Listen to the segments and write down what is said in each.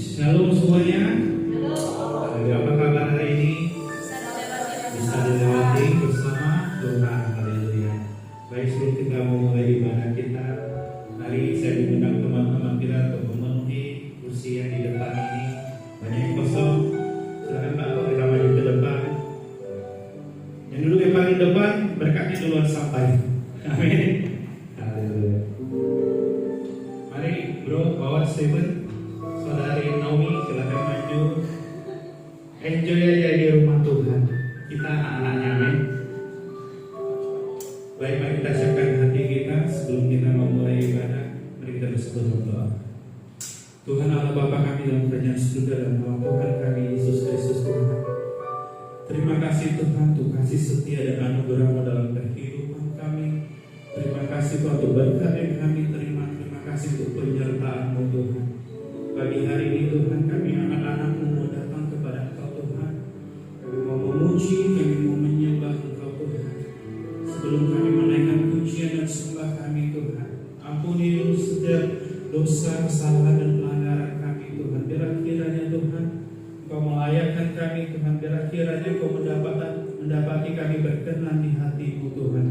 Shalom semuanya. Apa kabar hari ini? Bisa dilewati bersama Tuhan. Haleluya. Baik, sebelum kita memulai ibadah kita, mari saya mengundang teman-teman kita untuk memenuhi kursi yang di depan ini. Banyak yang kosong. Silakan Pak, kita maju ke depan. Yang dulu yang paling depan, berkatnya duluan sampai. Amin. Haleluya. Mari bro, bawa Steven. Saudari Naomi, silakan maju. Enjoy aja di rumah Tuhan. Kita anak-anaknya, amin. Baik, mari kita siapkan hati kita sebelum kita memulai ibadah. Mari kita bersatu berdoa. Tuhan Allah Bapa kami dalam kerajaan surga dan Allah Tuhan kami Yesus Kristus Tuhan. Terima kasih Tuhan untuk kasih setia dan anugerah-Mu dalam kehidupan kami. Terima kasih Tuhan untuk berkat yang kami terima. Terima kasih untuk penyertaan-Mu Tuhan. Pagi hari ini Tuhan, kami anak-anak-Mu mau datang kepada Engkau Tuhan. Kami mau memuji, kami mau menyembah Engkau Tuhan. Sebelum kami menaikkan pujian dan sembah kami Tuhan, ampuni dulu setiap dosa, kesalahan dan pelanggaran kami Tuhan. Biar kiranya Tuhan Engkau melayakkan kami Tuhan. Biar kiranya Engkau mendapati kami berkenan di hati-Mu Tuhan.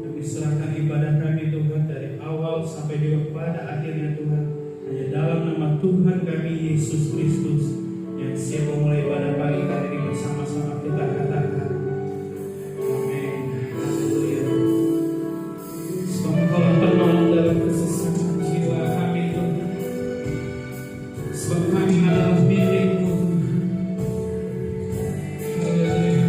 Kami serahkan ibadah kami Tuhan dari awal sampai pada akhirnya Tuhan. Hanya dalam nama Tuhan kami Yesus Kristus yang siap memulai ibadah pagi kali ini bersama-sama kita katakan amin. Haleluya. Sebab Engkau penolong dalam kesesakan jiwa kami Tuhan. Sebab kami adalah milik-Mu Tuhan. Haleluya.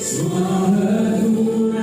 Suara Tuhan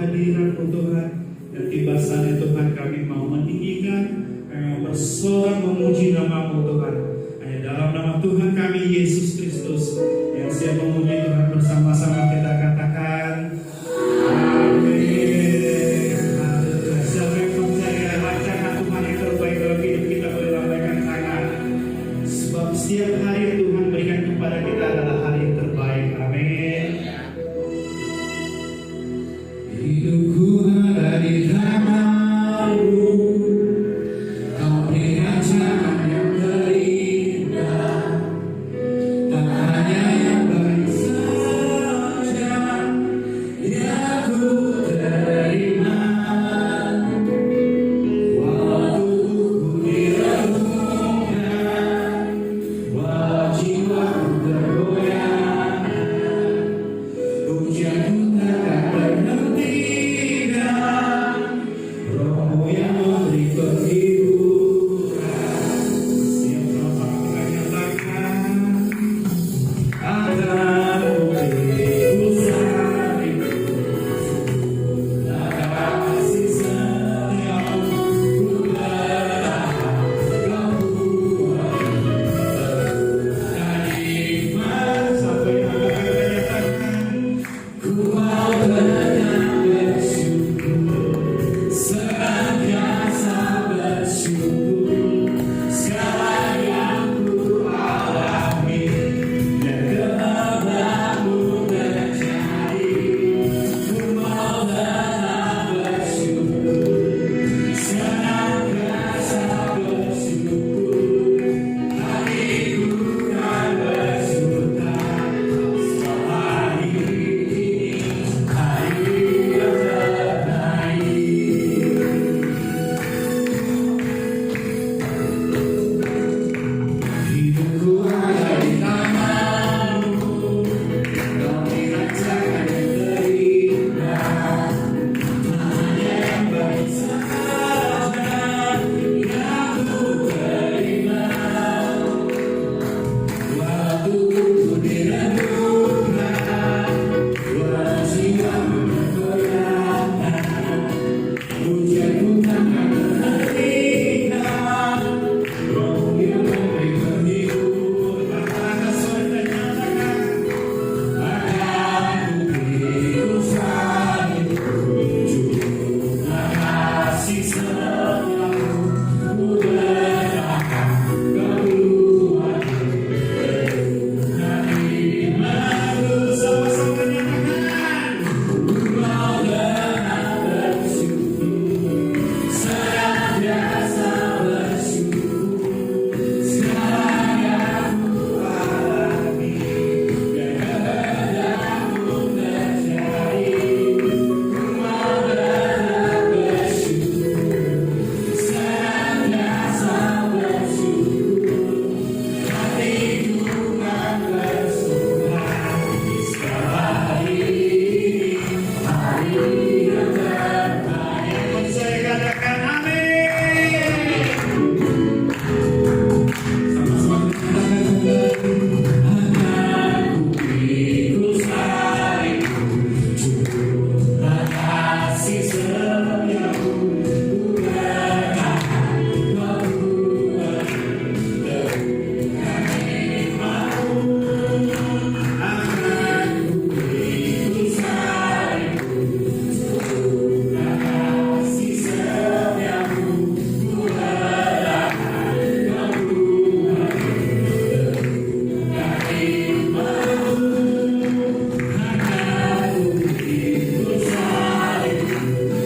kehadiran-Mu Tuhan. Dan tiba saatnya Tuhan kami mau meninggikan, kami mau bersorak memuji nama-Mu Tuhan. Hanya dalam nama Tuhan kami Yesus Kristus yang siap memuji Tuhan, bersama-sama kita katakan amin. Haleluya. Siapa yang percaya rancangan Tuhan yang terbaik dalam hidup kita, boleh lambaikan tangan. Sebab setiap hari Tuhan berikan kepada kita adalah hari yang terbaik. Amin. Hidupku ada di tangan-Mu, Kau berikan jalan yang terindah, tak hanya yang baik saja yang ku terima. Waktu ku direnungkan, jiwaku tergoyah, ujianku takkan berhentikan, Roh-Mu yang memberi penghiburan. Siap sama-sama kita nyatakan, akan ku salibku, tak kasih setiamu, ku berharap Kau buat terima. Sampai akan kita nyatakan, ku mau benar bersyukur, senantiasa bersyukur, segala yang ku alami dan kehendak-Mu terjadi. Ku mau benar bersyukur, senantiasa bersyukur, hatiku kan bersuka selama ini, hari yang terbaik. Hidupku ada di tangan-Mu, Kau berikan jalan yang terindah, hanya yang baik saja yang ku terima. Waktu ku direnungkan, jiwaku bergoyah, ujianku takkan berhentikan, Roh yang memberi penghiburan. Katakan suara dan nyatakan, akan ku pikul salibku, jumlah kasih setiamu, ku berharap Kau buat terima-Mu. Sama-sama nyatakan, ku mau benar bersyukur, senantiasa bersyukur, segala yang ku alami dan kehendak-Mu terjadi. Ku mau benar bersyukur, senantiasa bersyukur, hatiku kan bersuka segala hari yang terbaik. Yang percaya katakan amin. Sama-sama kita katakan kembali, akan ku pikul salibku, jumlah kasih setiamu, ku berharap Kau buat terima-Mu. Akan ku pikul salibku, jumlah kasih setiamu, ku berharap Kau buat terima-Mu. Akan ku pikul salibku,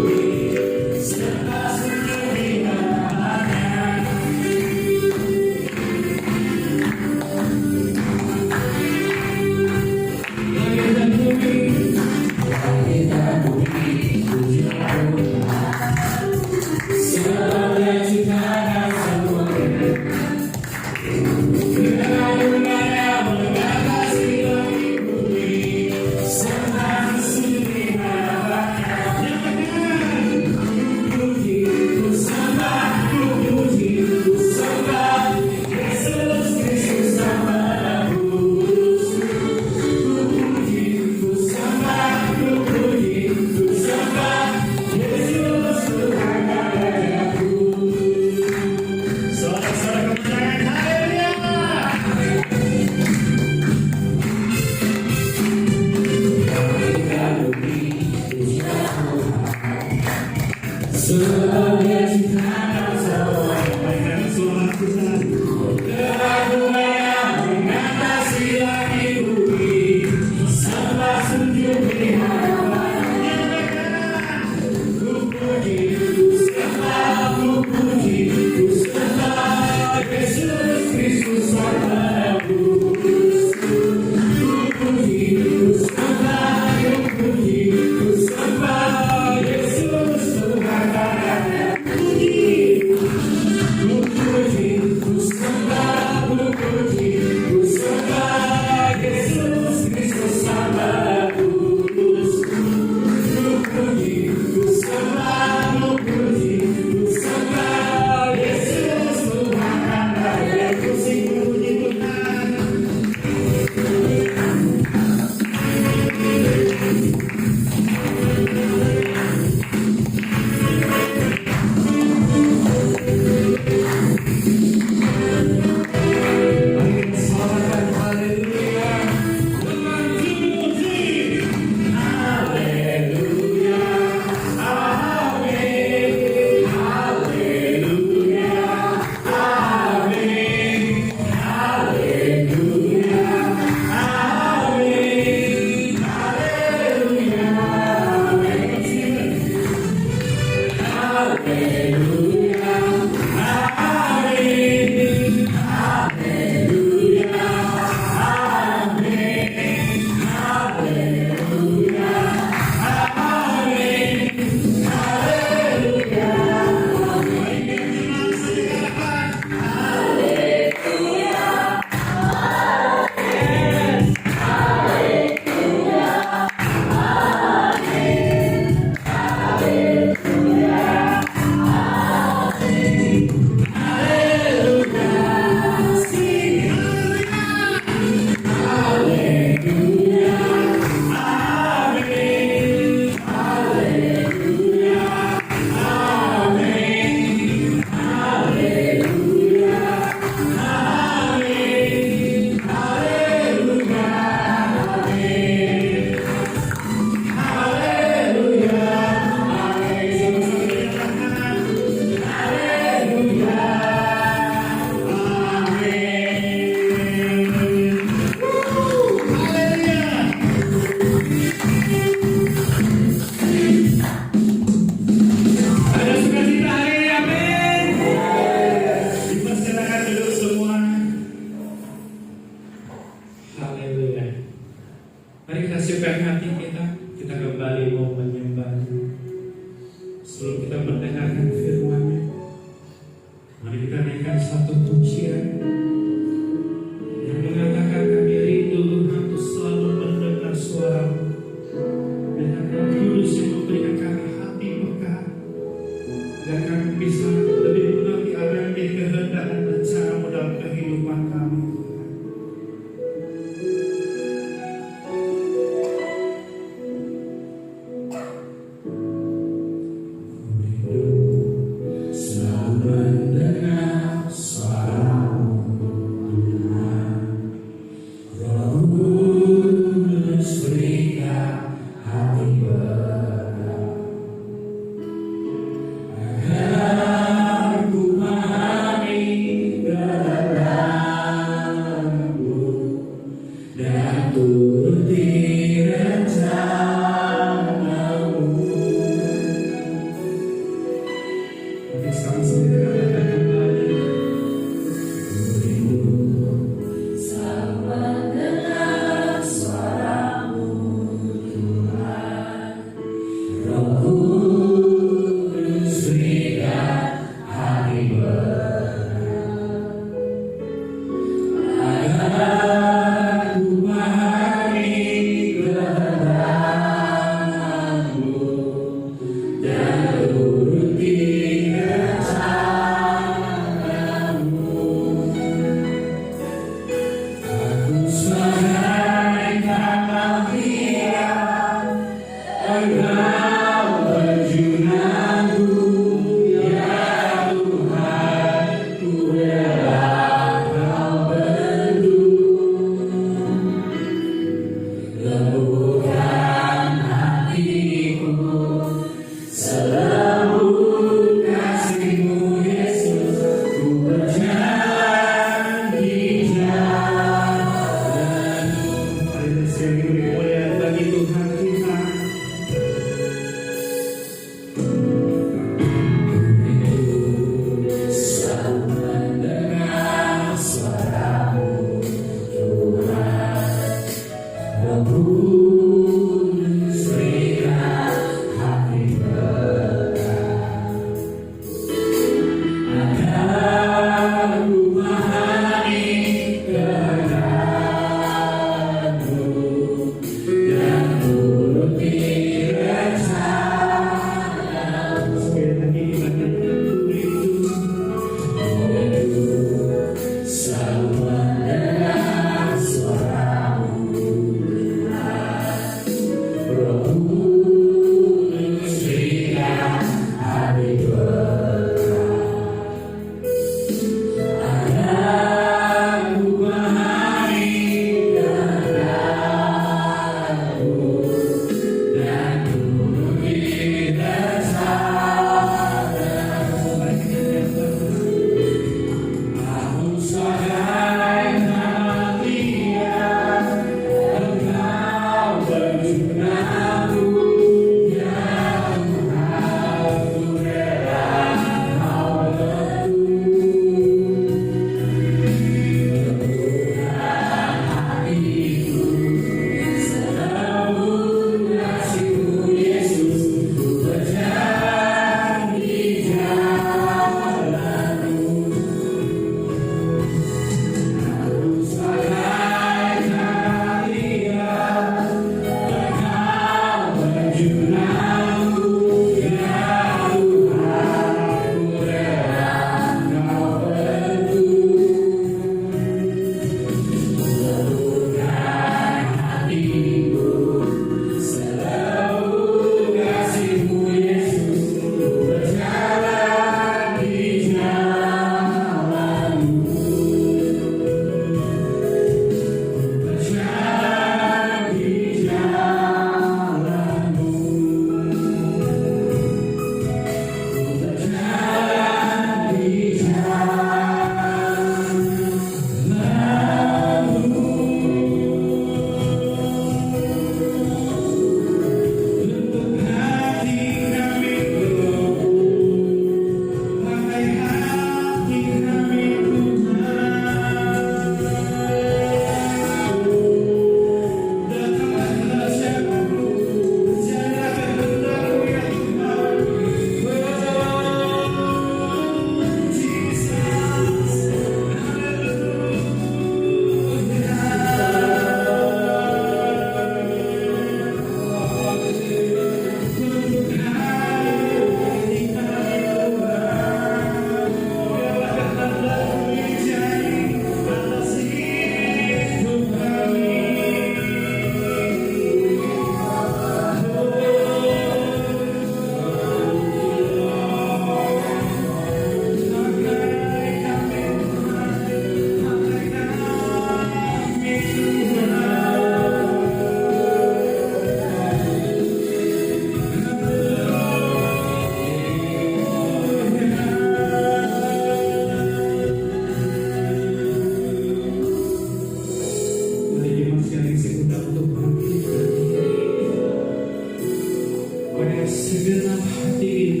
segenap hati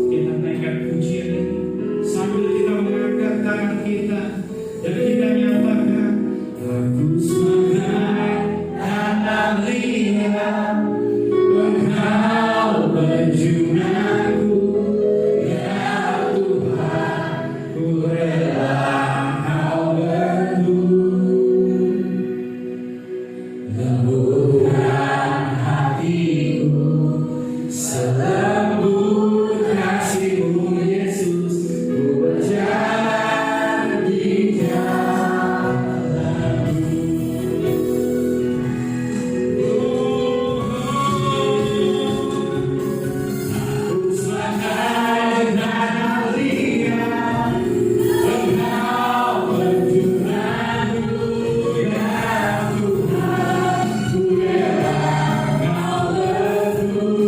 kita naikkan pujian ini sambil kita mengangkat tangan kita dan kita nyatakan, aku sebagai tanah liat, Engkau penjunaku, ya Tuhan, ku rela Engkau bendung, lembutkan hatiku, selembut kasih-Mu Yesus, ku berjalan di jalan-Mu. Aku sebagai tanah liat, Engkau penjunaku, ya Tuhan, ku rela Engkau bendung,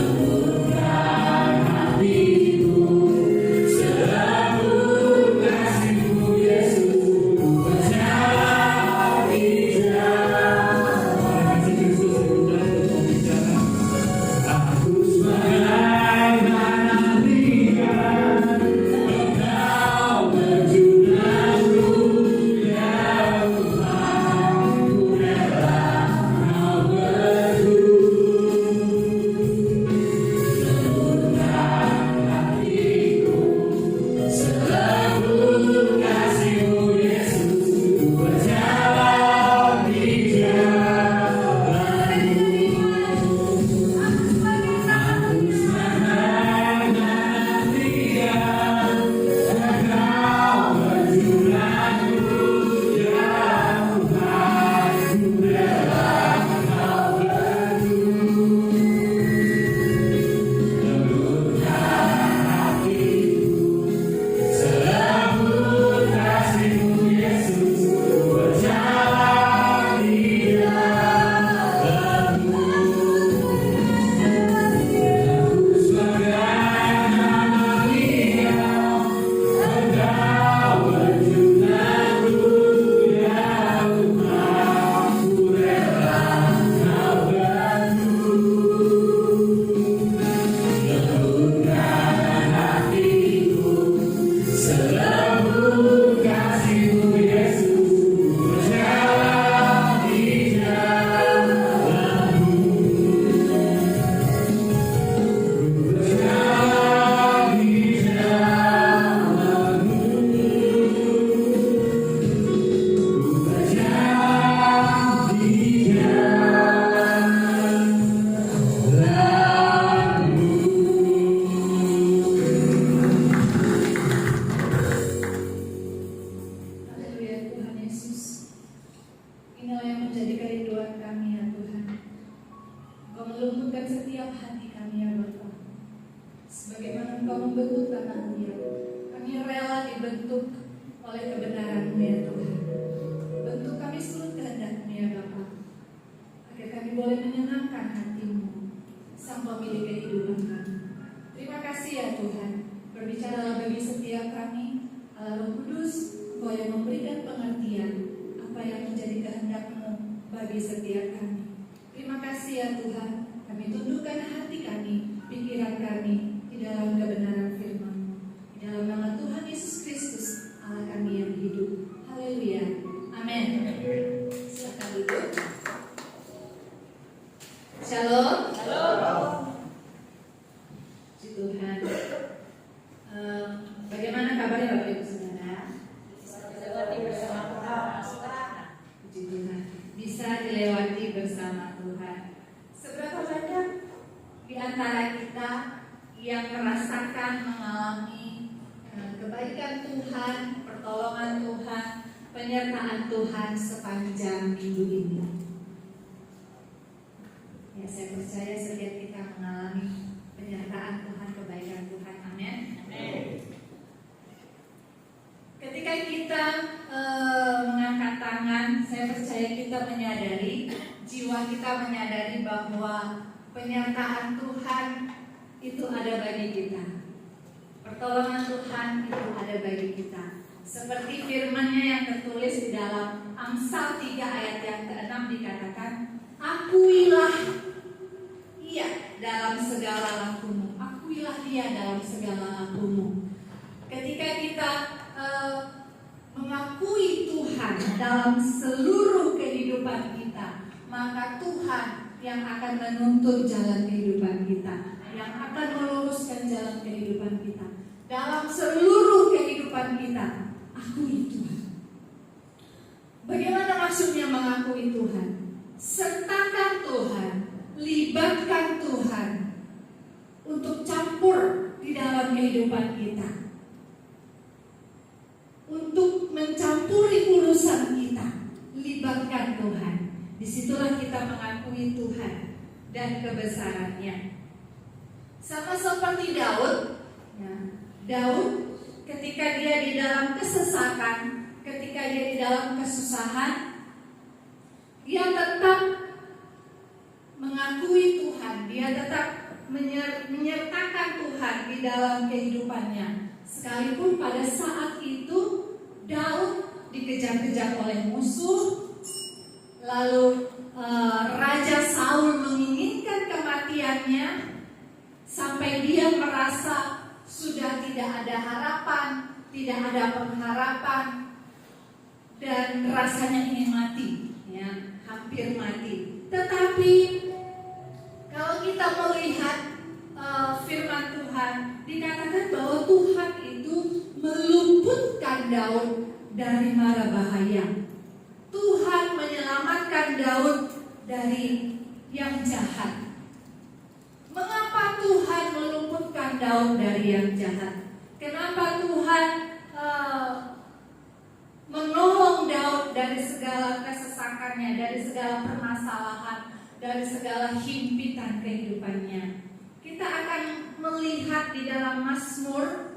lembutkan hatiku, selembut kasih-Mu Yesus, ku berjalan di jalan. Kasih Kristus yang berbicara. Aku sebagai tanah liat, Engkau penjunaku, ya Tuhan, ku rela Engkau bendung, lembutkan hatiku, selembut kasih-Mu Yesus, ku berjalan di Haleluya Tuhan Yesus. Inilah yang menjadi kerinduan kami ya Tuhan. Engkau melumpuhkan setiap hati kami ya Bapa. Sebagaimana Engkau membentuk tanah liat, kami rela dibentuk oleh kebenaran-Mu ya Tuhan. Bentuk kami seluruh kehendak-Mu ya Bapa, agar kami boleh menyenangkan hati-Mu, Sang Pemilik kehidupan kami. Terima kasih ya Tuhan. Berbicaralah bagi setiap kami, Allah Roh Kudus, Engkau yang memberikan pengertian apa yang menjadi kehendak-Mu bagi setiap kami. Terima kasih ya Tuhan. Kami tundukkan hati kami, pikiran kami di dalam kebenaran firman-Mu. Di dalam nama Tuhan Yesus Kristus, Allah kami yang hidup. Haleluya. Amin. Silakan duduk. Shalom. Puji Tuhan. Bagaimana kabarnya Bapak Ibu Saudara? Puji Tuhan. Bisa dilewati bersama Tuhan. Seberapa banyak di antara kita yang merasakan mengalami kebaikan Tuhan, pertolongan Tuhan, penyertaan Tuhan sepanjang minggu ini? Ya, saya percaya setiap kita mengalami penyertaan Tuhan, kebaikan Tuhan. Amin. Ketika kita mengangkat tangan, saya percaya kita menyadari, jiwa kita menyadari bahwa penyertaan Tuhan itu ada bagi kita. Pertolongan Tuhan itu ada bagi kita. Seperti firman-Nya yang tertulis di dalam Amsal 3 ayat yang ke-6 dikatakan, akuilah ia dalam segala lakumu. Akuilah dia dalam segala lakumu. Ketika kita mengakui Tuhan dalam seluruh kehidupan kita, maka Tuhan yang akan menuntun jalan kehidupan kita, yang akan meluruskan jalan kehidupan kita. Dalam seluruh kehidupan kita, akui Tuhan. Bagaimana maksudnya mengakui Tuhan? Sertakan Tuhan, libatkan Tuhan untuk campur di dalam kehidupan kita, untuk mencampuri urusan kita. Libatkan Tuhan. Disitulah kita mengakui Tuhan dan kebesarannya. Sama seperti Daud, ya, Daud ketika dia di dalam kesesakan, ketika dia di dalam kesusahan, dia tetap mengakui Tuhan, dia tetap menyertakan Tuhan di dalam kehidupannya. Sekalipun pada saat itu Daud dikejar-kejar oleh musuh, lalu Raja Saul menginginkan kematiannya, sampai dia merasa sudah tidak ada harapan, tidak ada pengharapan, dan rasanya ingin mati, ya, hampir mati. Tetapi kalau kita melihat firman Tuhan, dikatakan bahwa Tuhan itu meluputkan Daud dari mara bahaya. Tuhan menyelamatkan Daud dari yang jahat. Mengapa Tuhan meluputkan Daud dari yang jahat? Kenapa Tuhan menolong Daud dari segala kesesakannya, dari segala permasalahan, dari segala himpitan kehidupannya? Kita akan melihat di dalam Mazmur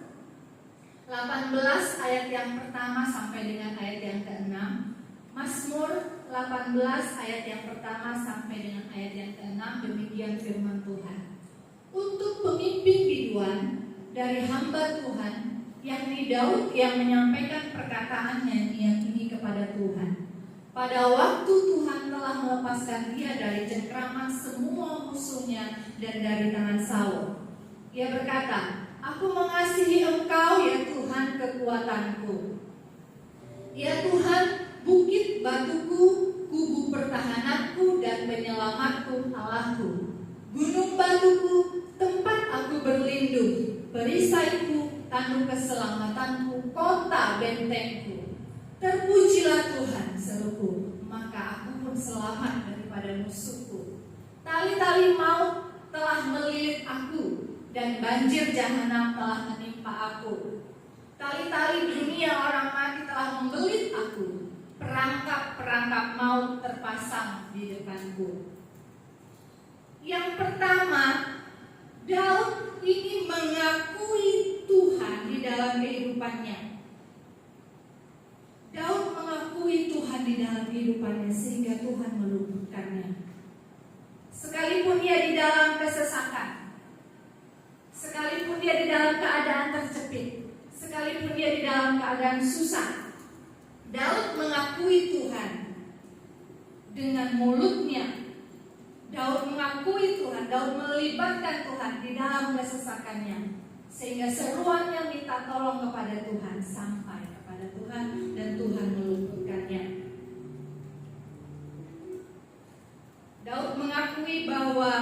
18 ayat yang pertama sampai dengan ayat yang ke-6. Mazmur 18 ayat yang pertama sampai dengan ayat yang ke-6, demikian firman Tuhan. Untuk pemimpin biduan dari hamba Tuhan, yakni Daud yang menyampaikan perkataan nyanyian ini kepada Tuhan. Pada waktu Tuhan telah melepaskan dia dari cengkraman semua musuhnya dan dari tangan Saul. Ia berkata, "Aku mengasihi Engkau, ya Tuhan, kekuatanku. Ya Tuhan, bukit batuku, kubu pertahananku dan penyelamatku, Allahku. Gunung batuku, tempat aku berlindung, perisaiku, tanduk keselamatanku, kota bentengku. Terpujilah Tuhan, seruku, maka aku pun selamat daripada musuhku. Tali-tali maut telah melilit aku, dan banjir jahanam telah menimpa aku. Tali-tali dunia orang mati telah membelit aku. Perangkap-perangkap maut terpasang di depanku." Yang pertama, Daud ini mengakui Tuhan di dalam kehidupannya. Daud mengakui Tuhan di dalam kehidupannya sehingga Tuhan meluputkannya. Sekalipun dia di dalam kesesakan, sekalipun dia di dalam keadaan terjepit, sekalipun dia di dalam keadaan susah, Daud mengakui Tuhan dengan mulutnya. Daud mengakui Tuhan, Daud melibatkan Tuhan di dalam kesesakannya, sehingga seruannya minta tolong kepada Tuhan sampai kepada Tuhan dan Tuhan meluputkannya. Daud mengakui bahwa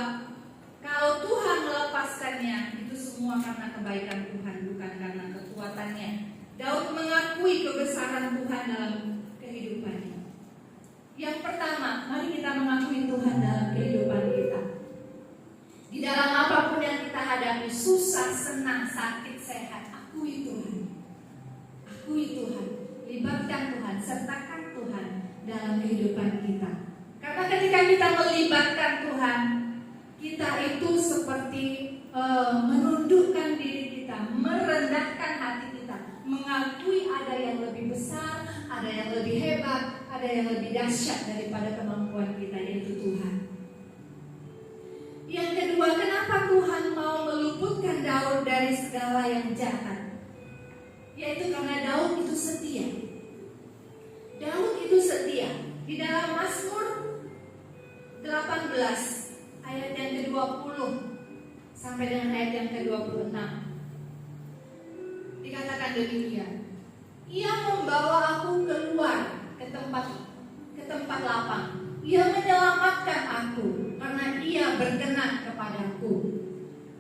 kalau Tuhan melepaskannya, itu semua karena kebaikan Tuhan, bukan karena kekuatannya. Daud mengakui kebesaran Tuhan dalam kehidupannya. Yang pertama, mari kita mengakui Tuhan dalam kehidupan kita. Di dalam apapun yang kita hadapi, susah, senang, sakit, sehat, akui Tuhan. Akui Tuhan, libatkan Tuhan, sertakan Tuhan dalam kehidupan kita. Karena ketika kita melibatkan Tuhan, kita itu seperti menundukkan diri kita, merendahkan hati kita, mengakui ada yang lebih besar, ada yang lebih hebat, ada yang lebih dahsyat daripada kemampuan kita, yaitu Tuhan. Yang kedua, kenapa Tuhan mau meluputkan Daud dari segala yang jahat? Yaitu karena Daud itu setia. Daud itu setia. Di dalam Mazmur 18 ayat yang ke-20 26. Dikatakan demikian. Ia membawa aku keluar ke tempat lapang. Ia menyelamatkan aku karena ia berkenan kepadaku.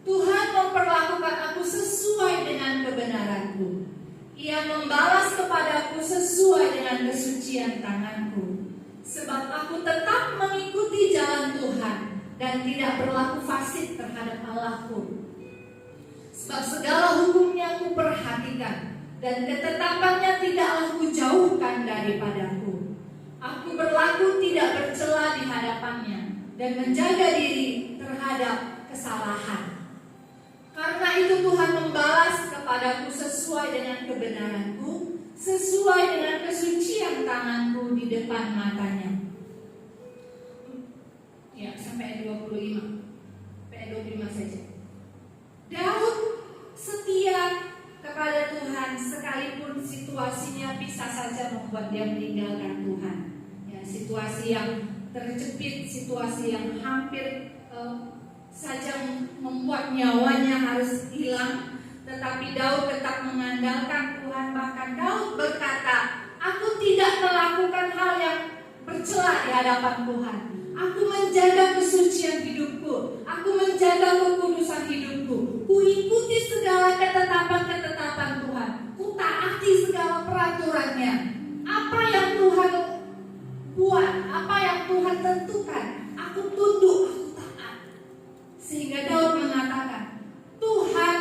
Tuhan memperlakukan aku sesuai dengan kebenaranku. Ia membalas kepadaku sesuai dengan kesucian tanganku. Sebab aku tetap mengikuti jalan Tuhan dan tidak berlaku fasik terhadap Allahku. Sebab segala hukumnya aku perhatikan dan ketetapannya tidaklah kujauhkan daripadaku. Aku berlaku tidak bercela di hadapannya dan menjaga diri terhadap kesalahan. Karena itu Tuhan membalas kepadaku sesuai dengan kebenaranku, sesuai dengan kesucian tanganku di depan matanya. Ya, sampai 25. Sampai 25 saja. Daud setia kepada Tuhan sekalipun situasinya bisa saja membuat dia meninggalkan Tuhan. Ya, situasi yang terjepit, situasi yang hampir saja membuat nyawanya harus hilang, tetapi Daud tetap mengandalkan Tuhan. Bahkan Daud berkata, aku tidak melakukan hal yang bercela di hadapan Tuhan. Aku menjaga kesucian hidupku, aku menjaga kekudusan hidupku, ku ikuti segala ketetapan-ketetapan Tuhan, ku taati segala peraturannya. Apa yang Tuhan buat, apa yang Tuhan tentukan, aku tunduk, aku taat. Sehingga Daud mengatakan, Tuhan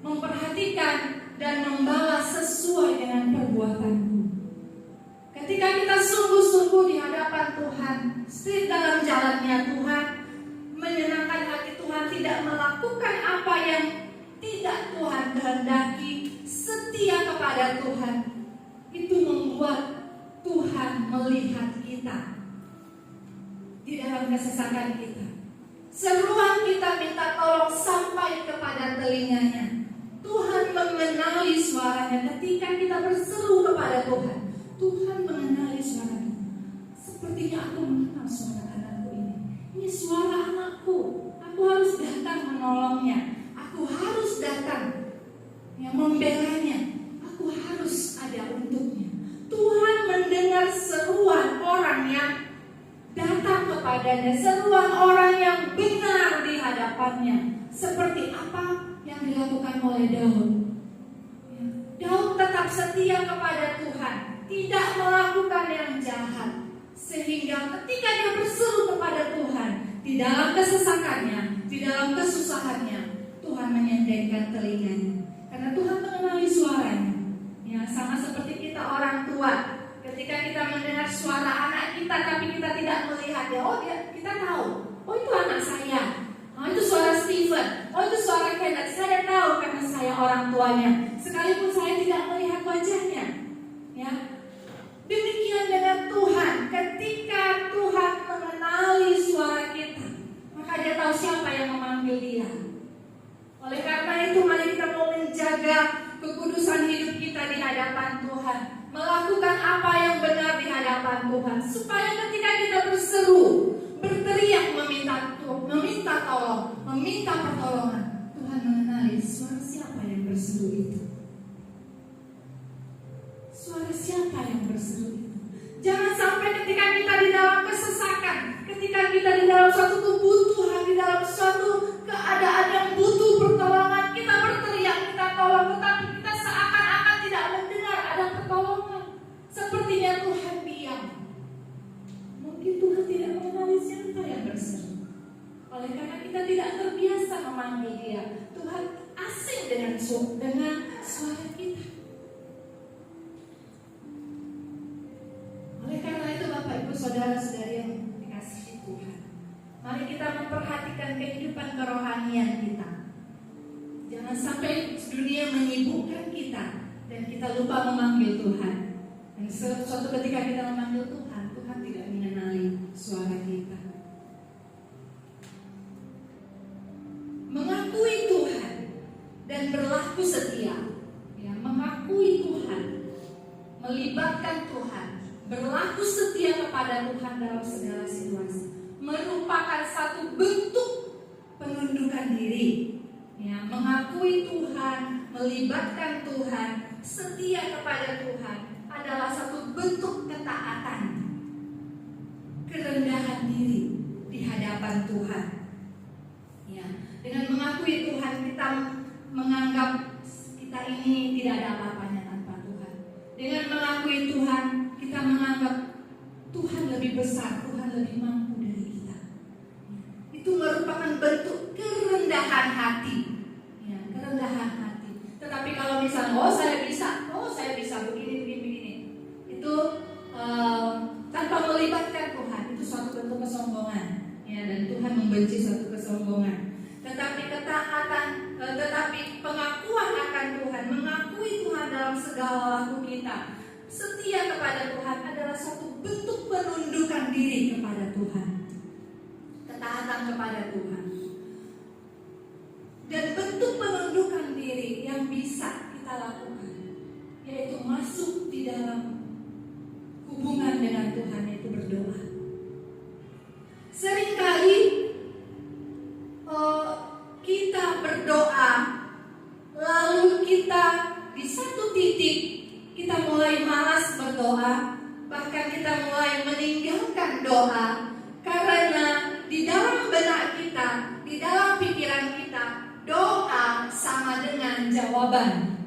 memperhatikan dan membalas sesuai dengan perbuatanku. Ketika kita sungguh-sungguh di hadapan Tuhan, strict dalam jalannya Tuhan, menyenangkan hati Tuhan, tidak melakukan apa yang tidak Tuhan kehendaki, setia kepada Tuhan, itu membuat Tuhan melihat kita di dalam kesesakan kita. Seruan kita minta tolong sampai kepada telinganya. Tuhan mengenali suaranya ketika kita berseru kepada Tuhan. Tuhan mengenali suaranya. Sepertinya aku mengenal suara anakku ini. Ini suara anakku. Aku harus datang menolongnya. Aku harus datang membelanya. Aku harus ada untuknya. Tuhan mendengar seruan orang yang datang kepadanya, seruan orang yang benar di hadapannya. Seperti apa yang dilakukan oleh Daud. Daud tetap setia kepada Tuhan, tidak melakukan yang jahat. Sehingga ketika dia berseru kepada Tuhan, di dalam kesesakannya, di dalam kesusahannya, Tuhan menyendengkan telinganya. Karena Tuhan mengenali suaranya. Ya, sama seperti kita orang tua. Ketika kita mendengar suara anak kita, tapi kita tidak melihatnya, kita tahu, itu anak saya, itu suara Stephen, itu suara Kenneth, saya tahu karena saya orang tuanya, sekalipun saya tidak melihat wajahnya. Ya, demikian dengan Tuhan, ketika Tuhan mengenali suara kita, maka Dia tahu siapa yang memanggil Dia. Oleh karena itu, mari kita mau menjaga kekudusan hidup kita di hadapan Tuhan, melakukan apa yang benar di hadapan Tuhan, supaya ketika kita berseru, berteriak meminta tolong, meminta pertolongan, Tuhan mengenali suara siapa yang berseru itu. Suara siapa yang berseru itu. Jangan sampai ketika kita di dalam kesesakan, ketika kita di dalam suatu kebutuhan, di dalam suatu keadaan yang butuh pertolongan, kita berteriak, kita tolong, tetapi kita seakan-akan tidak mendengar ada pertolongan. Sepertinya Tuhan diam. Mungkin Tuhan tidak mengenali siapa yang berseru. Oleh karena kita tidak terbiasa memanggil Dia, Tuhan asing dengan suara kita. Oleh karena itu, Bapak Ibu Saudara-saudari yang dikasihi Tuhan, mari kita memperhatikan kehidupan kerohanian kita. Jangan sampai dunia menyibukkan kita dan kita lupa memanggil Tuhan. Dan suatu ketika kita memanggil Tuhan, Tuhan tidak mengenali suara kita. Mengakui Tuhan dan berlaku setia, ya, mengakui Tuhan, melibatkan Tuhan, berlaku setia kepada Tuhan dalam segala situasi, merupakan satu bentuk penundukan diri, Ya, mengakui Tuhan, melibatkan Tuhan, setia kepada Tuhan adalah satu bentuk ketaatan, kerendahan diri di hadapan Tuhan. Ya, dengan mengakui Tuhan, kita menganggap kita ini tidak ada apa-apanya tanpa Tuhan. Dengan mengakui Tuhan, kita menganggap Tuhan lebih besar, Tuhan lebih mampu dari kita. Itu merupakan bentuk kerendahan hati. Ya, kerendahan hati. Tetapi kalau misalnya, saya bisa begini. Itu tanpa melibatkan Tuhan, itu suatu bentuk kesombongan. Ya, dan Tuhan membenci suatu kesombongan. Tetapi pengakuan akan Tuhan, mengakui Tuhan dalam segala laku kita, setia kepada Tuhan adalah suatu bentuk penundukan diri kepada Tuhan, ketaatan kepada Tuhan. Dan bentuk penundukan diri yang bisa kita lakukan yaitu masuk di dalam hubungan dengan Tuhan, yaitu berdoa. Seringkali kita berdoa, lalu kita di satu titik kita mulai malas berdoa, bahkan kita mulai meninggalkan doa, karena di dalam benak kita, di dalam pikiran kita, doa sama dengan jawaban.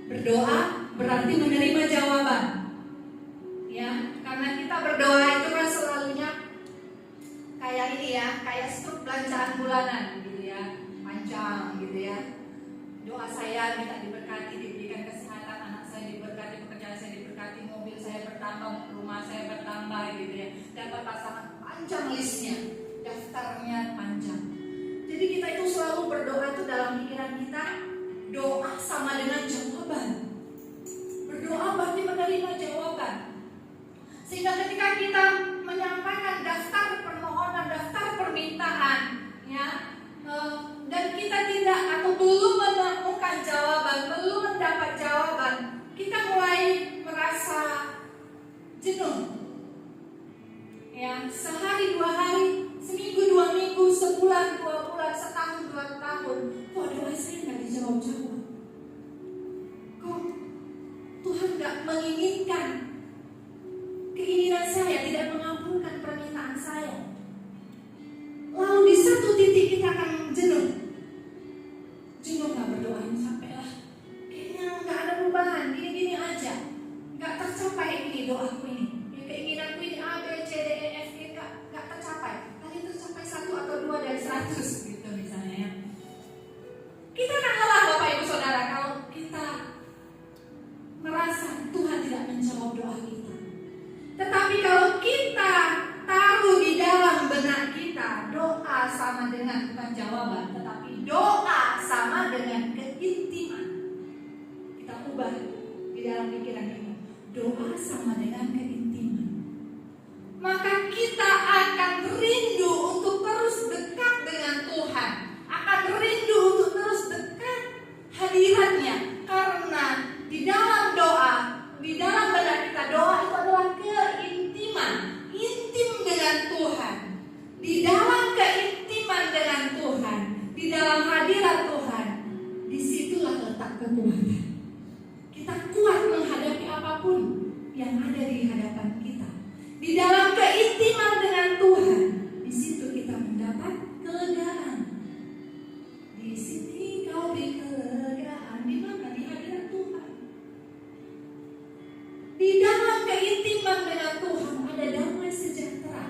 Berdoa berarti menerima jawaban. Ya, karena kita berdoa itu kan selalunya kayak ini ya, kayak struk belanjaan bulanan gitu ya, panjang gitu ya. Doa saya minta diberkati, diberikan kesehatan, anak saya diberkati, pekerjaan saya diberkati, mobil saya bertambah, rumah saya bertambah gitu ya. Dapat pasangan, panjang listnya, daftarnya panjang. Jadi kita itu selalu berdoa itu dalam pikiran kita, doa sama dengan jawaban. Berdoa berarti menerima jawaban. Sehingga ketika kita menyampaikan daftar permohonan, daftar permintaan, ya, dan kita tidak atau belum menemukan jawaban, belum mendapat jawaban, kita mulai merasa jenuh. Ya, sehari, 2 hari, seminggu, 2 minggu, sebulan, 2 bulan, setahun, 2 tahun, kok doa saya nggak dijawab-jawab? Kok Tuhan nggak menginginkan keinginan saya, tidak mengabulkan permintaan saya? Lalu di satu titik kita akan jenuh nggak berdoa ini sampailah, kayaknya nggak ada perubahan, gini-gini aja, nggak tercapai ini doaku ini, ya, keinginanku ini A, B, C, D, E, F, G, nggak tercapai. Tadi tercapai 1 atau 2 dari 100 gitu misalnya ya. Kita akan lelah Bapak Ibu Saudara kalau kita merasa Tuhan tidak menjawab doa kita. Tetapi kalau kita taruh di dalam benak kita, doa sama dengan bukan jawaban, tetapi doa sama dengan keintiman. Kita ubah di dalam pikiran kita, doa sama dengan keintiman. Maka kita akan rindu untuk terus dekat dengan Tuhan, akan rindu untuk terus dekat hadiratnya, karena di dalam doa, di dalam benak kita, doa itu adalah keintiman, intim dengan Tuhan. Di dalam keintiman dengan Tuhan, di dalam hadirat Tuhan, disitulah letak kekuatan. Kita kuat menghadapi apapun yang ada di hadapan kita. Di dalam keintiman dengan Tuhan, di situ kita mendapat kelegaan. Di sini kau beri kelegaan, di mana? Di hadirat Tuhan. Di dalam keintiman dengan Tuhan ada damai sejahtera.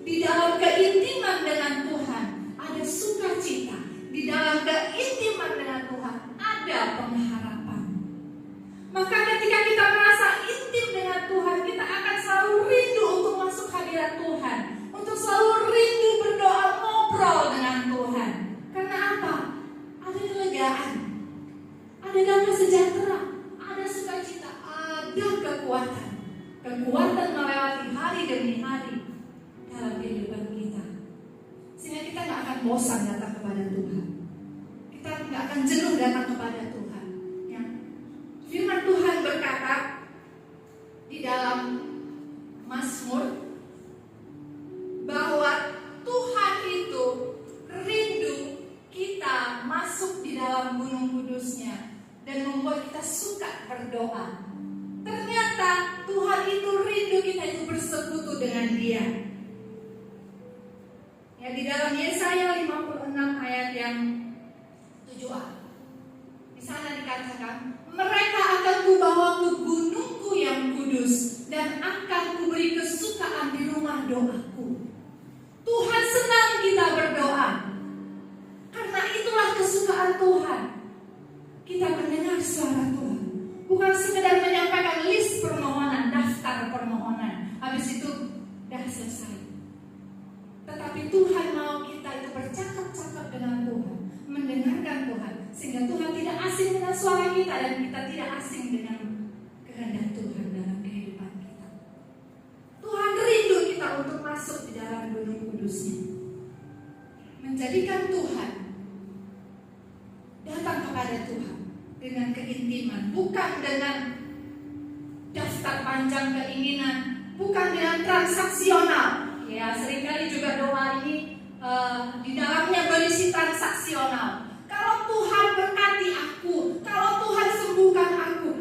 Di dalam keintiman dengan Tuhan ada sukacita. Di dalam keintiman dengan Tuhan ada pengharapan. Maka ketika kita merasa intim dengan Tuhan, kita akan selalu rindu untuk masuk hadirat Tuhan, untuk selalu rindu berdoa, ngobrol dengan Tuhan. Karena apa? Ada kelegaan, ada damai sejahtera, ada sukacita, ada kekuatan. Kekuatan melewati hari demi hari dalam kehidupan kita. Sehingga kita gak akan bosan datang kepada Tuhan. Kita gak akan jenuh datang kepada Tuhan. Ya. Firman Tuhan berkata di dalam Mazmur bahwa Tuhan itu rindu kita masuk berdoa. Ternyata Tuhan itu rindu kita itu bersekutu dengan Dia. Ya, di dalam Yesaya 56 ayat yang 7a. Di sana dikatakan, mereka akan kubawa ke gunungku yang kudus dan akan kuberi kesukaan di rumah doaku. Tuhan senang kita berdoa. Karena itulah kesukaan Tuhan. Kita mendengar suara Tuhan. Bukan sekedar menyampaikan list permohonan, daftar permohonan. Habis itu dah selesai. Tetapi Tuhan mau kita itu bercakap-cakap dengan Tuhan, mendengarkan Tuhan, sehingga Tuhan tidak asing dengan suara kita dan kita tidak asing dengan kehendak Tuhan dalam kehidupan kita. Tuhan rindu kita untuk masuk di dalam gunung kudusnya, menjadikan Tuhan, datang kepada Tuhan dengan keintiman, bukan dengan daftar panjang keinginan, bukan dengan transaksional. Ya, seringkali juga doa ini di dalamnya berisi transaksional. Kalau Tuhan berkati aku, kalau Tuhan sembuhkan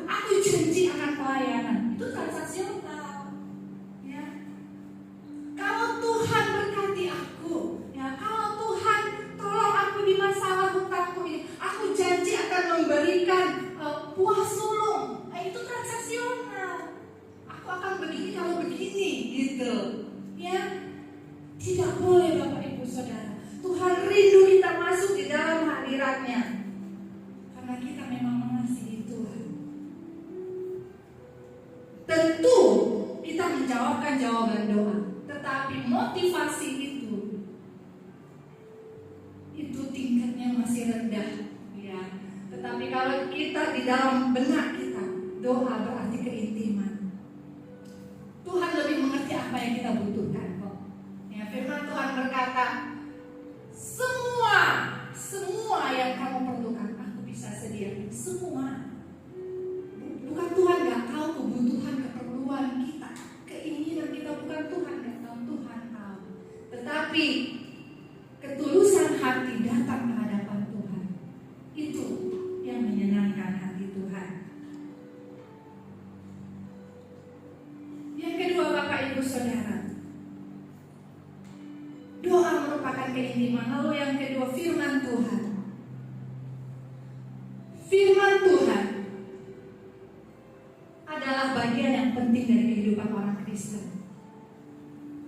aku janji akan pelayanan. Itu transaksional. Ya. Kalau Tuhan berkati aku, ya, kalau Tuhan tolong aku di masalah hutangku ini, aku janji akan memberikan buah sulung. Itu transaksional. Aku akan begini kalau begini, gitu. Ya, tidak boleh Bapak Ibu Saudara. Tuhan rindu kita masuk di dalam hadirat-Nya karena kita memang mengasihi Tuhan. Tentu kita menjawabkan jawaban doa, tetapi motivasi itu tingkatnya masih rendah, ya. Tetapi kalau kita di dalam benak kita, doa berarti keintiman. Tuhan lebih mengerti apa yang kita butuhkan kok. Ya, firman Tuhan berkata, semua yang kamu perlukan aku bisa sediakan. Semua. Bukan Tuhan gak tahu kebutuhan, keperluan kita, keinginan kita. Bukan Tuhan gak tahu, Tuhan tahu. Tetapi ketulusan hati datang ke hadapan Tuhan, itu yang menyenangkan hati Tuhan. Yang kedua Bapak Ibu Saudara, doa merupakan keintiman. Lalu yang kedua, firman Tuhan. Firman Tuhan adalah bagian yang penting dari kehidupan orang Kristen.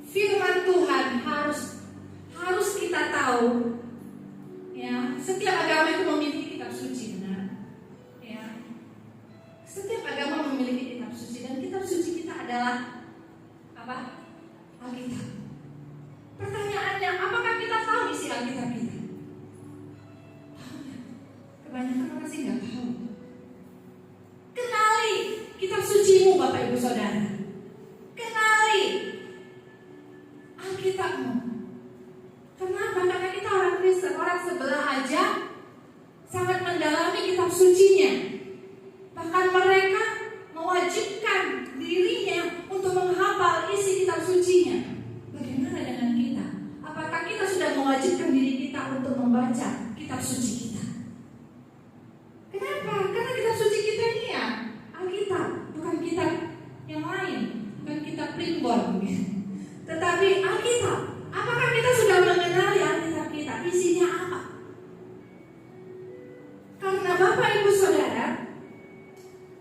Firman Tuhan harus kita tahu. Ya, setiap agama itu memiliki kitab suci, benar? Ya. Setiap agama memiliki kitab suci dan kitab suci kita adalah apa? Alkitab. Pertanyaannya, apakah kita tahu isi Alkitab kita? Tahu nggak? Kebanyakan orang sih nggak tahu. Kenali kitab sucimu Bapak Ibu Saudara. Kenali Alkitabmu. Kenapa? Karena kita orang Kristen, orang sebelah aja sangat mendalami kitab sucinya. Bahkan mereka mewajibkan dirinya untuk menghafal isi kitab sucinya. Bagaimana dengan kita? Apakah kita sudah mewajibkan diri kita untuk membaca kitab suci kita? Kenapa? Karena kitab suci kita ini ya Alkitab, bukan kitab yang lain, bukan kitab primbon, tetapi Alkitab. Apakah kita sudah mengenali Alkitab kita? Isinya apa? Karena Bapak Ibu Saudara,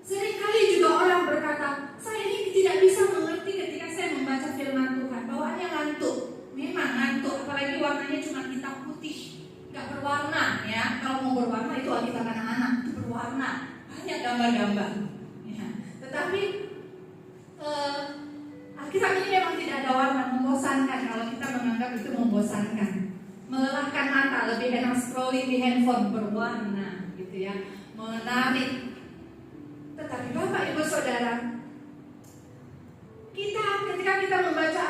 seringkali juga orang berkata, saya ini tidak bisa mengerti ketika saya membaca firman Tuhan. Bawaannya ngantuk. Memang ngantuk, apalagi warnanya cuma hitam putih, nggak berwarna ya. Kalau mau berwarna itu Alkitab anak-anak, itu berwarna, banyak gambar-gambar. Ya. Tetapi Alkitab ini memang tidak ada warna, membosankan. Kalau kita menganggap itu membosankan, melelahkan mata, lebih enak scrolling di handphone berwarna, gitu ya, menarik. Tetapi Bapak Ibu Saudara, ketika kita membaca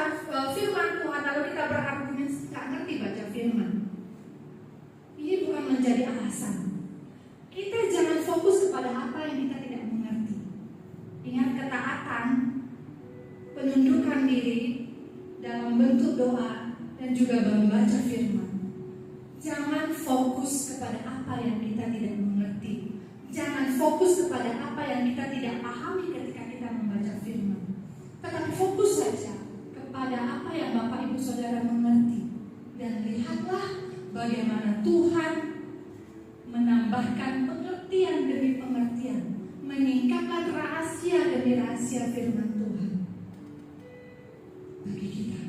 firman Tuhan lalu kita berargumen nggak ngerti baca firman, ini bukan menjadi alasan. Kita jangan fokus kepada apa yang kita tidak mengerti. Ingat, ketaatan, penundukan diri dalam bentuk doa dan juga membaca firman. Jangan fokus kepada apa yang kita tidak mengerti. Jangan fokus kepada apa yang kita tidak pahami ketika kita membaca firman, tetapi fokus saja kepada apa yang Bapak Ibu Saudara mengerti. Dan lihatlah bagaimana Tuhan menambahkan pengertian demi pengertian, meningkatkan rahasia demi rahasia firman Tuhan bagi kita.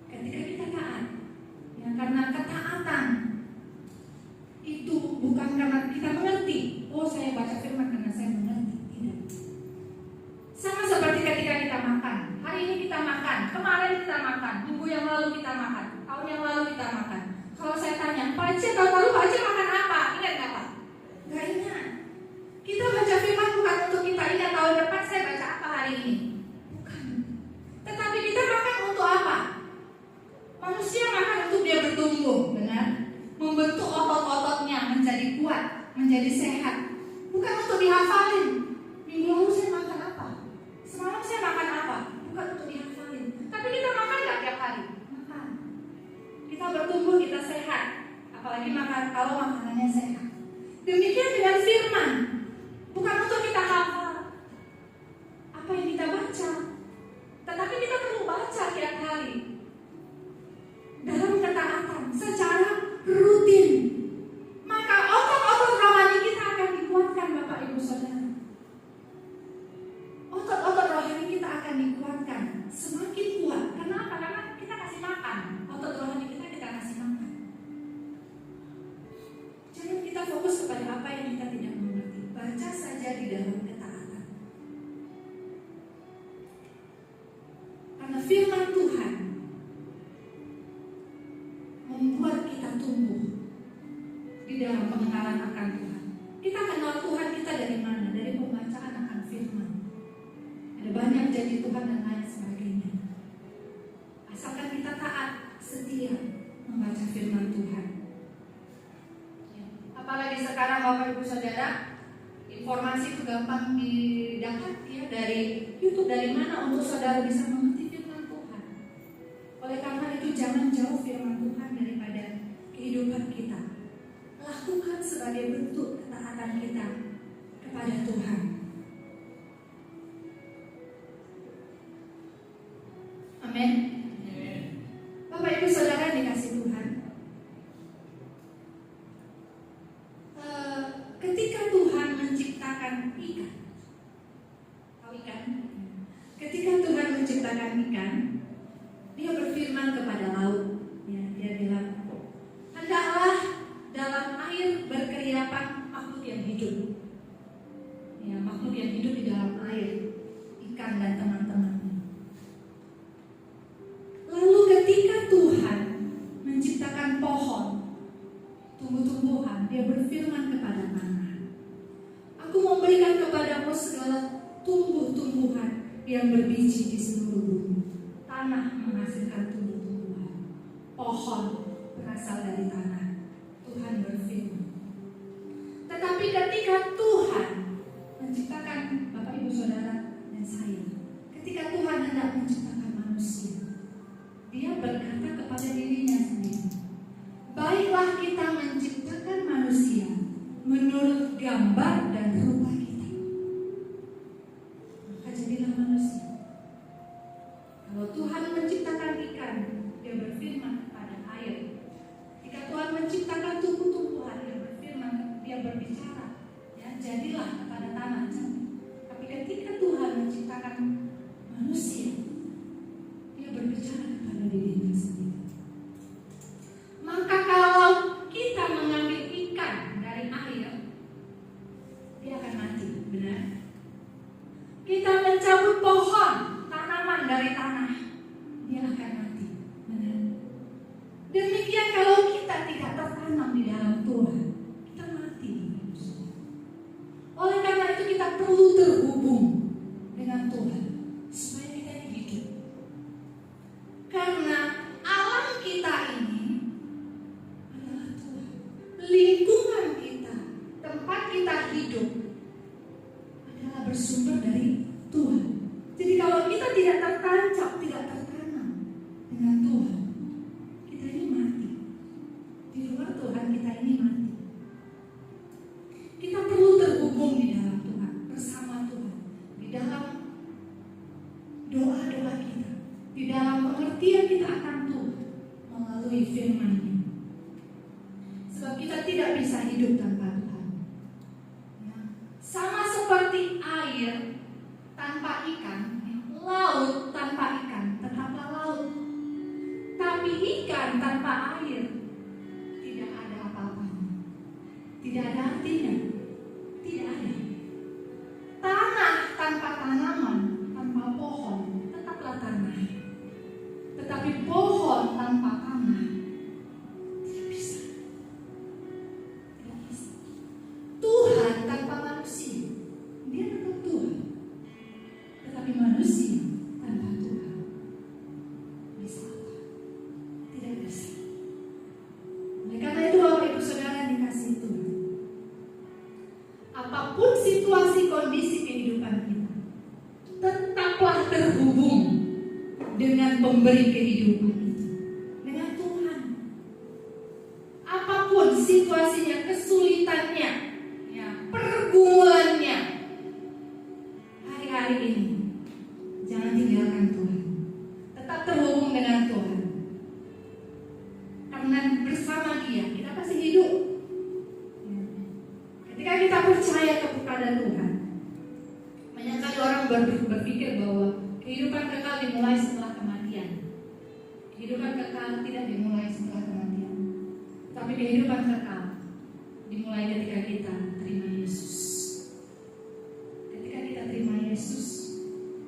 Ketika kita taat, ya, karena ketaatan itu bukan karena kita mengerti. Oh, saya baca firman karena saya mengerti. Tidak. Sama seperti ketika kita makan. Hari ini kita makan, kemarin kita makan, minggu yang lalu kita makan, tahun yang lalu kita makan. Kalau saya tanya, Pak Aceh tahun lalu Pak Aceh makan apa? Ingat nggak Pak? Nggak ingat. Kita baca firman bukan untuk kita ingat tahun depan saya baca apa hari ini. Bukan. Tetapi kita makan untuk apa? Manusia makan untuk dia bertumbuh, benar? Membentuk otot-ototnya menjadi kuat, menjadi sehat. Bukan untuk dihafalin. Minggu lalu saya makan apa? Semalam saya makan apa? Bukan untuk dihafalin. Tapi kita makan nggak tiap hari? Makan. Kita bertumbuh, kita sehat. Apalagi makan kalau makanannya sehat. Demikian dengan firman. Bukan untuk kita hafal apa yang kita baca, tetapi kita perlu baca tiap hari dalam ketaatan secara rutin. Maka otot-otot rohani kita akan dikuatkan, Bapak Ibu Saudara. Otot-otot rohani kita akan dikuatkan semakin kuat. Kenapa? Karena kita kasih makan. Otot rohani kita kasih makan. Jangan kita fokus kepada apa yang kita tidak mengerti. Baca saja di dalam ketaatan. Karena firman Tuhan membuat kita tumbuh di dalam pengenalan akan Tuhan. Kita kenal Tuhan kita dari mana? Dari pembacaan akan firman. Ada banyak janji Tuhan dan lain sebagainya. Asalkan kita taat, setia membaca firman Tuhan. Apalagi sekarang Bapak Ibu Saudara, informasi itu gampang didapat ya, dari YouTube, dari mana untuk saudara bisa mengerti firman Tuhan. Oleh karena itu jangan jauh firman Tuhan daripada kehidupan kita. Lakukan sebagai bentuk ketaatan kita kepada Tuhan. Amin. Bapak Ibu Saudara dikasih Tuhan, ketika Tuhan menciptakan ikan, tahu ikan? Ketika Tuhan menciptakan ikan, Dia berfirman kepada laut. Ya, Dia bilang, hendaklah dalam air berkeriapan makhluk yang hidup. Ya, makhluk yang hidup di dalam air, ikan dan teman-temannya. Lalu ketika Tuhan menciptakan pohon, tumbuh-tumbuhan, Dia berfirman kepada tanah, aku memberikan kepadamu segala tumbuh-tumbuhan yang berbiji di seluruh bumi. Tanah menghasilkan tumbuh-tumbuhan, pohon berasal dari tanah. Tuhan berfirman. Tetapi ketika Tuhan menciptakan Bapak Ibu Saudara dan saya, ketika Tuhan hendak menciptakan manusia, Dia berkata kepada dirinya sendiri, baiklah kita menciptakan manusia menurut gambar dan rupa kita. Maka jadilah manusia. Kalau Tuhan menciptakan ikan, Dia berfirman kepada air. Jika Tuhan menciptakan tumbuh-tumbuhan, Dia berfirman, Dia berbicara, ya, jadilah kepada tanah. Tapi ketika Tuhan menciptakan manusia, Dia berbicara kepada dirinya sendiri. Maka kalau kita mengambil ikan dari air, dia akan mati, benar? Kita mencabut pohon, tanaman dari tanah, dia akan mati, benar? Demikian kalau kita tidak tertanam di dalam Tuhan, kita mati. Oleh karena itu kita perlu terhubung dengan Tuhan supaya kita hidup. Karena alam kita ini adalah Tuhan. Lingkungan kita, tempat kita hidup adalah bersumber dari Tuhan. Jadi kalau kita tidak tertancap, tidak tertanam dengan Tuhan, kita ini mati. Di luar Tuhan kita ini mati. Kita perlu doa-doa kita, di dalam pengertian kita akan Tuhan melalui firman-Nya. Sebab kita tidak bisa hidup tanpa Tuhan. Ya. Sama seperti air tanpa ikan, laut tanpa ikan tetaplah laut. Tapi ikan tanpa air tidak ada apa-apanya, tidak ada artinya, tidak ada. Tanah tanpa tanaman, tanpa pohon tetaplah tanah. Tetapi pohon tanpa tanah tidak bisa. Tidak bisa. Tuhan tanpa manusia, dia tetap Tuhan. Tetapi manusia tanpa Tuhan bisa apa? Tidak bisa. Oleh karena itu Bapak Ibu Saudara dikasihi Tuhan, apapun situasi kondisi kehidupan kita, tetaplah terhubung dengan pemberi kehidupan itu, dengan Tuhan. Apapun situasinya, kesulitannya, ya, pergumulannya, hari-hari ini jangan tinggalkan Tuhan. Tetap terhubung dengan Tuhan. Karena bersama Dia kita pasti hidup. Ya. Ketika kita percaya kepada Tuhan, banyak kali orang berpikir bahwa kehidupan kekal dimulai setelah kematian. Kehidupan kekal tidak dimulai setelah kematian, tapi kehidupan kekal dimulai ketika kita terima Yesus. Ketika kita terima Yesus,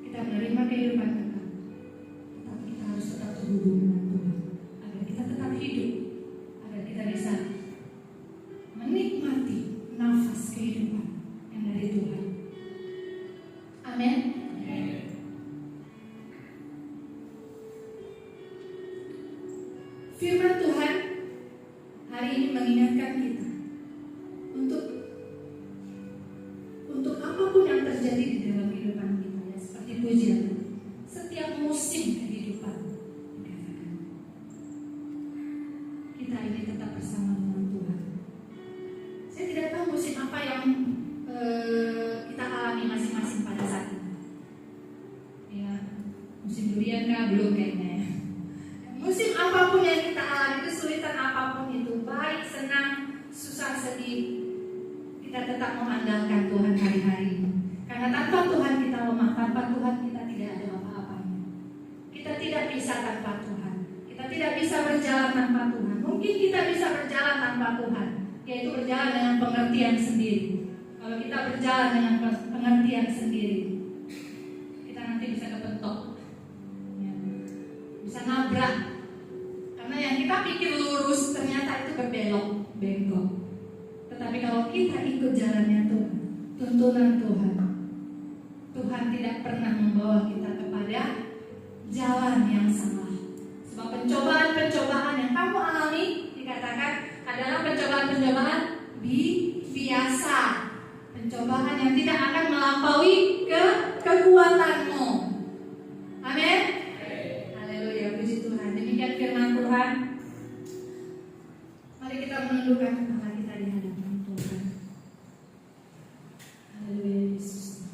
kita menerima kehidupan kekal. Tetapi kita harus tetap terhubung dengan Tuhan agar kita tetap hidup, agar kita bisa menikmati nafas kehidupan yang dari Tuhan. Amin. Firman Tuhan hari ini mengingatkan kita untuk apapun yang terjadi di dalam kehidupan kita, ya, seperti pujian, setiap musim kehidupan dikatakan kita ini tetap bersama dengan Tuhan. Saya tidak tahu musim apa yang kita alami masing-masing pada saat ini. Ya, musim durian kah? Belum kayaknya ya. Musim apapun yang kita alami, kesulitan apapun itu, baik, senang, susah, sedih, kita tetap mengandalkan Tuhan hari-hari ini. Karena tanpa Tuhan kita lemah, tanpa Tuhan kita tidak ada apa-apanya. Kita tidak bisa tanpa Tuhan. Kita tidak bisa berjalan tanpa Tuhan. Mungkin kita bisa berjalan tanpa Tuhan, yaitu berjalan dengan pengertian sendiri. Kalau kita berjalan dengan pengertian sendiri, kita nanti bisa kepentok, ya, bisa nabrak. Karena yang kita pikir lurus ternyata itu berbelok, bengkok. Tetapi kalau kita ikut jalannya Tuhan, tuntunan Tuhan, Tuhan tidak pernah membawa kita kepada jalan yang salah. Sebab pencobaan-pencobaan yang kamu alami dikatakan adalah pencobaan-pencobaan biasa, pencobaan yang tidak akan melampaui kekuatanmu. Amin. Haleluya, puji Tuhan. Demikian firman Tuhan. Mari kita menundukkan kepala kita di hadapan Tuhan. Haleluya, Yesus.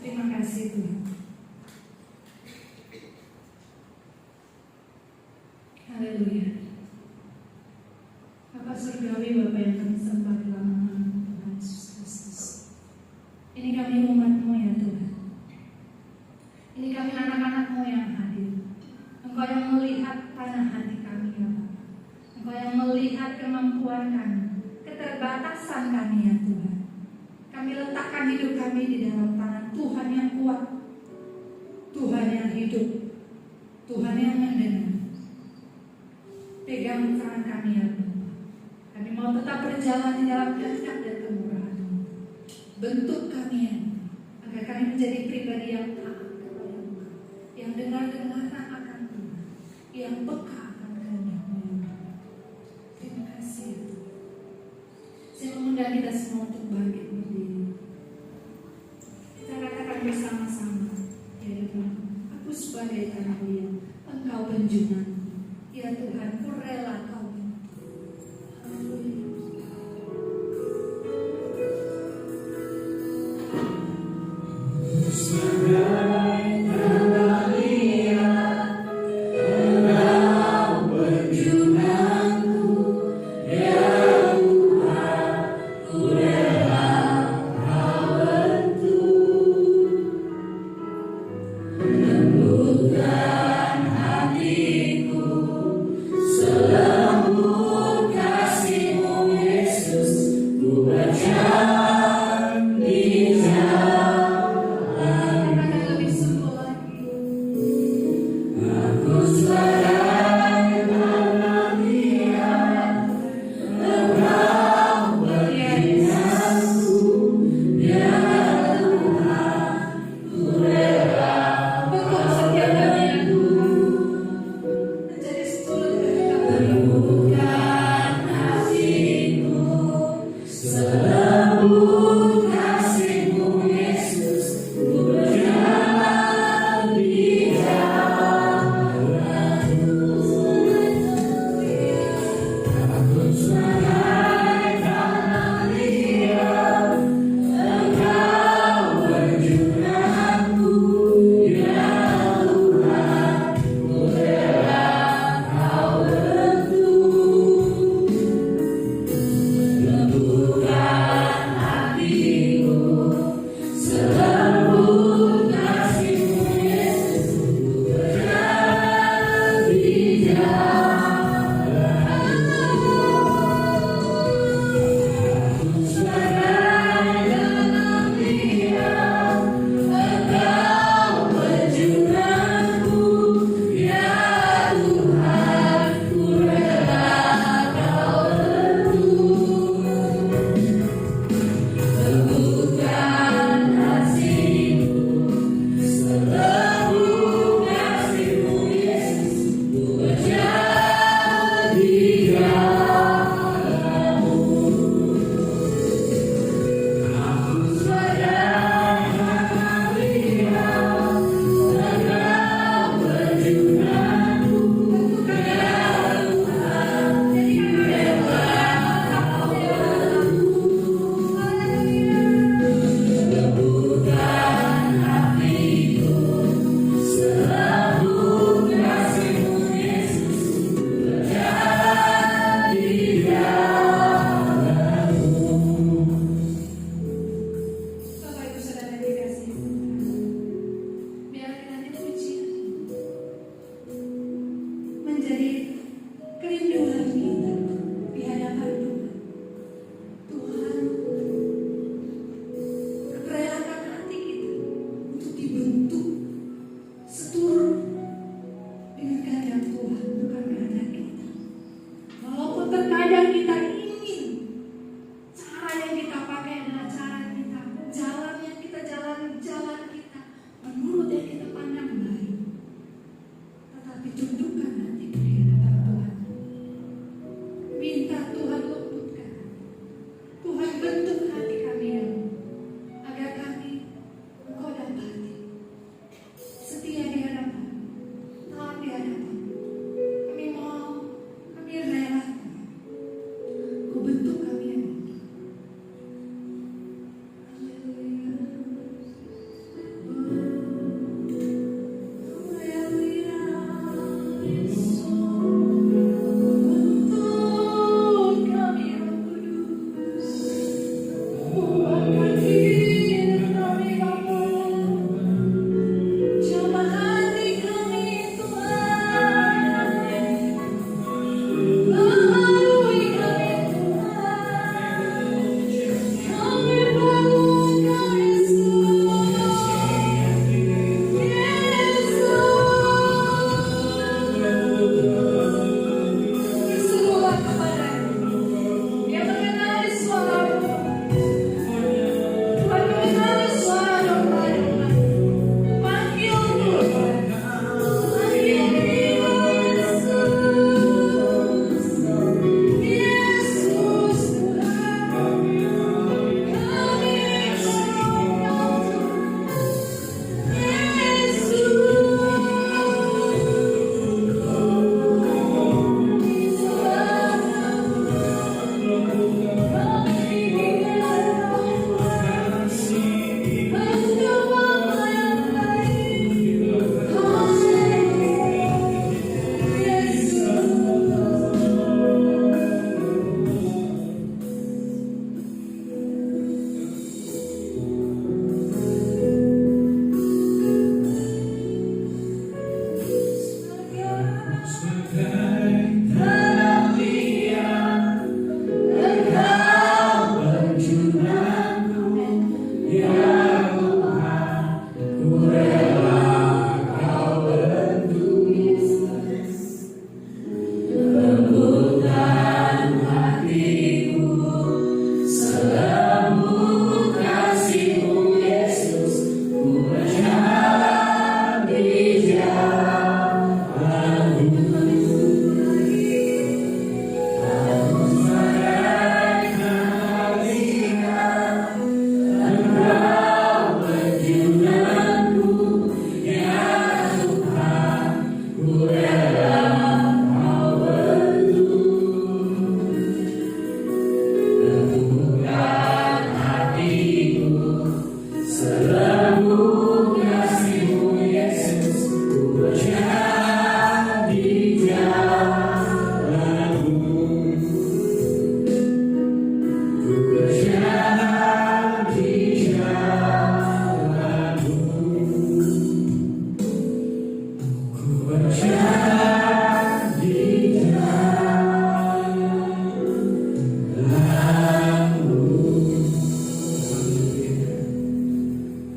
Terima kasih Tuhan. Haleluya. Bapa surgawi, Bapa yang kami sembah dalam nama Tuhan Yesus Kristus. Ini kami umat-Mu ya Tuhan. Ini kami anak-anak-Mu yang hadir. Engkau yang melihat tanah hati kami ya Bapa. Engkau yang melihat kemampuan kami, keterbatasan kami ya Tuhan. Kami letakkan hidup kami di dalam tangan Tuhan yang kuat, Tuhan yang hidup, Tuhan yang mendengar. Pegang tangan kami ya Bapa. Kami mau tetap berjalan di dalam kehendak dan kemurahan-Mu. Bentuk kami ya, agar kami menjadi pribadi yang taat kepada Engkau, yang dengar-dengar akan Tuhan, yang peka akan kehendak-Mu ya Bapa. Terima kasih ya Tuhan. Saya mengundang kita semua untuk bangkit berdiri. Kita katakan bersama-sama, ya Tuhan, aku sebagai tanah liat, Engkau penjunan. Ya Tuhan, ku rela Kau bentuk. Haleluya. Yes.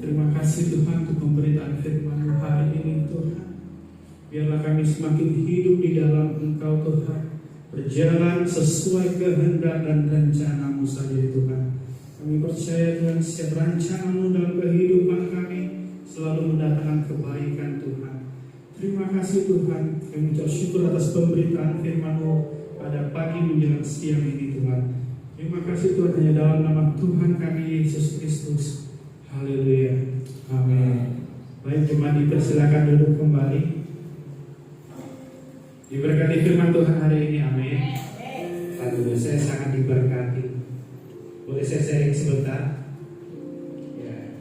Terima kasih Tuhan untuk pemberitaan firman-Mu hari ini Tuhan. Biarlah kami semakin hidup di dalam Engkau Tuhan, berjalan sesuai kehendak dan rencana-Mu saja Tuhan. Kami percaya dengan setiap rancangan-Mu dalam kehidupan kami selalu mendatangkan kebaikan Tuhan. Terima kasih Tuhan, kami ucap syukur atas pemberitaan firman-Mu pada pagi menjelang siang ini Tuhan. Terima kasih Tuhan, hanya dalam nama Tuhan kami Yesus Kristus. Haleluya. Amin. Baik, jemaat dipersilakan duduk kembali. Diberkati firman Tuhan hari ini. Amin. Haleluya, saya sangat diberkati. Boleh saya sharing sebentar? Ya.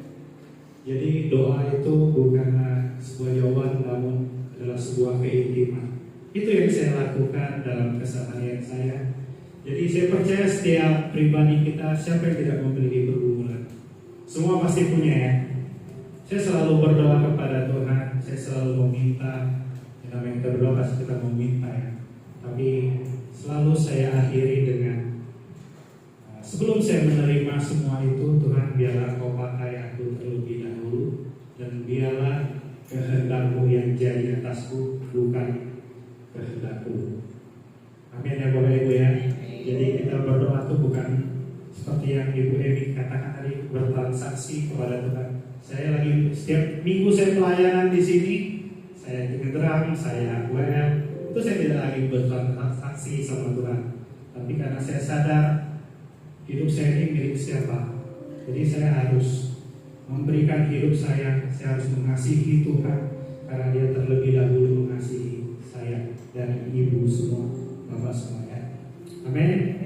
Jadi doa itu bukanlah sebuah jawaban, namun adalah sebuah keintiman. Itu yang saya lakukan dalam keseharian saya. Jadi saya percaya setiap pribadi kita, siapa yang tidak memiliki pergumulan? Semua pasti punya ya. Saya selalu berdoa kepada Tuhan, saya selalu meminta. Yang namanya kita berdoa pasti kita meminta ya. Tapi selalu saya akhiri dengan sebelum saya menerima semua itu, Tuhan biarlah Kau pakai aku terlebih dahulu, dan biarlah kehendak-Mu yang jadi atasku, bukan kehendak-Ku. Amin ya Bapak Ibu ya. Jadi kita berdoa itu bukan seperti yang Ibu Emi katakan tadi, bertransaksi kepada Tuhan. Saya lagi setiap minggu saya pelayanan di sini, saya Telegram, saya WM, itu saya tidak lagi bertransaksi sama Tuhan. Tapi karena saya sadar hidup saya ini milik siapa, jadi saya harus memberikan hidup saya harus mengasihi Tuhan karena Dia terlebih dahulu mengasihi saya dan Ibu semua, Bapak semuanya. Amin.